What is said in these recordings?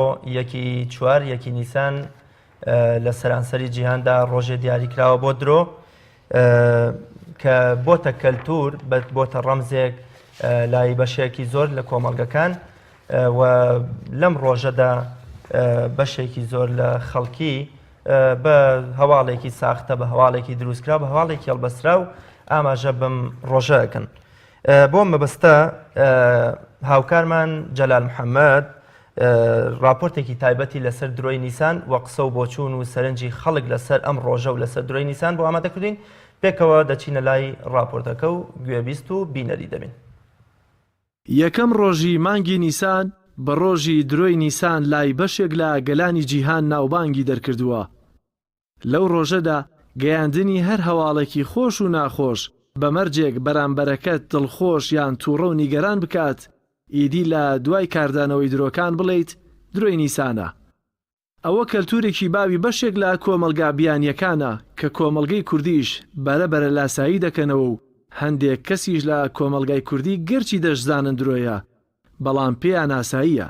یەکی چوار یەکی نیسان لە سەرانسەری جیهاندا ڕۆژێ دیاریکراوە بۆ درۆ کە بۆتە کەلتور بۆتە ڕەمزێک لای بەشێکی زۆر لە کۆمەڵگەکان و لەم ڕۆژەدا بەشێکی زۆر لە خەڵکی بە هەواڵێکی ساختە بە هەواڵێکی دروستکرا بە هەواڵێکی هەڵبەسترا و ئاماژە بم ڕۆژەکەن. بۆ مەبەستە هاوکارمان جەلال محەممەد راپۆرتێکی تایبەتی لەسەر درۆی نیسان و قسە و بۆچوون و سەرنجی خەڵک لەسەر ئەم ڕۆژە و لەسەر درۆی نیسان بۆ ئامادەکردین. پێکەوە دەچینە لای راپۆرتەکە و گوێبیست و بینەری دەبین. یەکەم ڕۆژی مانگی نیسان بە ڕۆژی درۆی نیسان لای بەشێک لە گەلانی جیهان ناوبانگی دەرکردووە. لەو ڕۆژەدا گەیاندنی هەر هەواڵێکی خۆش و ناخۆش بە مەرجێک بەرامبەرەکەت دڵخۆش یان تووڕە و نیگەران بکات، ئیدی لە دوای کاردانەوەی درۆکان بڵێیت درۆی نیسانە. ئەوە کەلتورێکی باوی بەشێک لە کۆمەلگا بیانیەکانە کە کۆمەلگەی کوردیش بەرەبەرە لاسایی دەکەنەوە و هەندێک کەسیش لە کۆمەلگای کوردی گەرچی دەشزانن درۆیە بەڵام پێیان ئاساییە.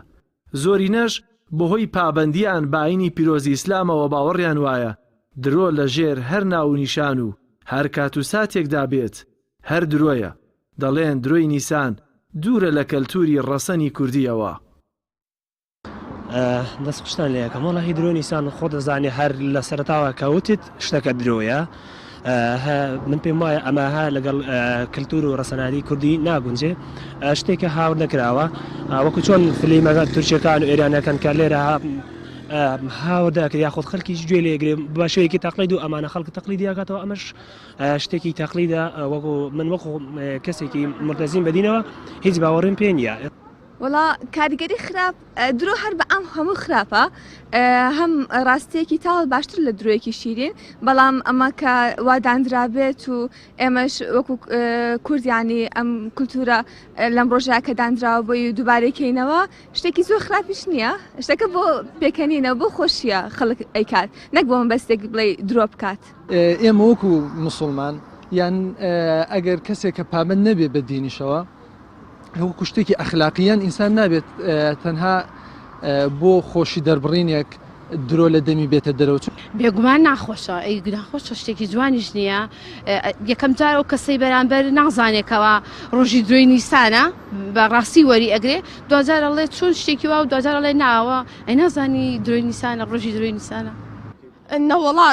زۆرینەش بەهۆی پابەندیان بە ئاینی پیرۆزی ئیسلامەوە باوەڕیان وایە درۆ لە ژێر هەر ناو و نیشان و هەر کات و ساتێکدا بێت هەر درۆیە. دەڵێن درۆی نیسان دوورە لە کەلتوری ڕەسەنی کوردیەوە. دەست خشتان لە یەکەم وەڵاهی درۆی نیسان خۆ دەزانێ هەر لە سەرەتاوە کەوتت شتەکە درۆیە. من پێم وایە ئەماها لەگەڵ کەلتور و ڕەسەنایی کوردی ناگونجێ، شتێکە هاور نەکراوە وەکو چۆن فلیمەکە تورکیەکان و ئێرانەکان کە لێرە هاورداکە یاخۆت خەڵکیش گوێ لێگرێ بە شوەیەکی تەقلید و ئەمانە خەڵک تەقلیدی یاکاتەوە. ئەمەش شتێکی تەقلیدە وەکو من وەکو کەسێکی مرتەزیم بەدینەوە هیچ باوەڕیم پێ نییە. وڵا کاریگەری خراپ درۆ هەر بە ئەم هەموو خراپە، هەم ڕاستیەکی تاڵ باشتر لە درۆیەکی شیرین، بەڵام ئەمە کە وادانرابێت و ئێمەش وەکو کوردیانی ئەم کولتورە لەم ڕۆژەیە کە دانراوە بۆی دووبارەکەینەوە شتێکی زۆر خراپیش نییە. شتەکە بۆ پێکەنینەوە بۆ خۆشیە خەڵک ئەیکات، نەک بۆ من بەستێک بڵێ درۆ بکات. ئێمە وەکو مسلمان یان ئەگەر کەسێک کە پابەند نەبێ بە دینیشەوە وەکو شتێکی ئەخلاقیان ئینسان نابێت تەنها بۆ خۆشی دەربڕینێک درۆ لە دەمی بێتە دەرەوە. بێگومان ناخۆشە، ئەی ناخۆشە شتێکی جوانیش نییە. یەکەم جار ئەو کەسەی بەرامبەر نازانێکەوە ڕۆژی درۆی نیسانە بەڕاستی وەری ئەگرێ، دوجار ئەڵێ چۆن شتێکی وا و دوجار ئەڵێ ناوە ئەی نازانی درۆی نیسانە ڕۆژی درۆی نیسانە. نەوەڵا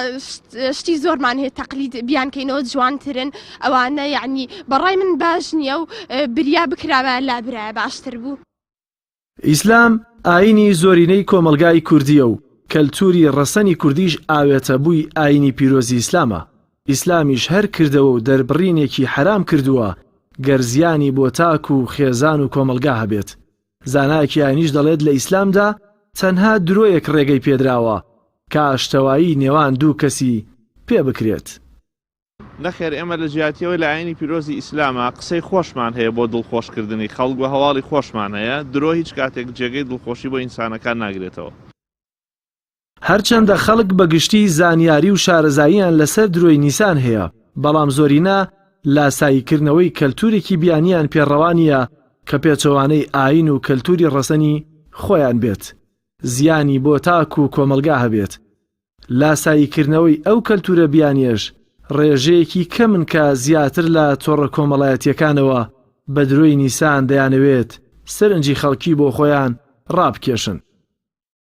شتی زۆرمان هەیە تەقلید بیانکەینەوە جوانترن، ئەوانە یعنی بەڕای من باش نییە و بریا بکراوە لا برایە باشتر بوو. ئیسلام ئاینی زۆرینەی کۆمەلگای کوردیە و کەلتوری ڕەسەنی کوردیش ئاوێتە بووی ئاینی پیرۆزی ئیسلامە. ئیسلامیش هەر کردەوە و دەربڕینێکی حرام کردووە گەرزیانی بۆ تاک و خێزان و کۆمەلگا هەبێت. زانایەکی ئاینیش دەڵێت لە ئیسلامدا تەنها درۆیەک ڕێگەی پێدراوە کە ئاشتەوایی نێوان دوو کەسی پێ بکرێت. نەخێر ئێمە لە جیاتیەوەی لە ئاینی پیرۆزی ئیسلامە قسەی خۆشمان هەیە بۆ دڵخۆشکردنی خەڵک و هەواڵی خۆشمان هەیە. درۆ هیچ کاتێک جێگەی دڵخۆشی بۆ ئینسانەکان ناگرێتەوە. هەرچەندە خەڵک بەگشتی زانیاری و شارەزاییان لەسەر درۆی نیسان هەیە، بەڵام زۆرینە لاساییکردنەوەی کەلتورێکی بیانیان پێڕەوانیە کە پێچەوانەی ئاین و کەلتوری ڕەسەنی خۆیان بێت، زیانی بۆ تاک و کۆمەلگا هەبێت. لاساییکردنەوەی ئەو کەلتورە بیانیەش ڕێژەیەکی کەمن کە زیاتر لە تۆڕە کۆمەڵایەتیەکانەوە بە درۆی نیسان دەیانەوێت سەرنجی خەڵکی بۆ خۆیان ڕابکێشن.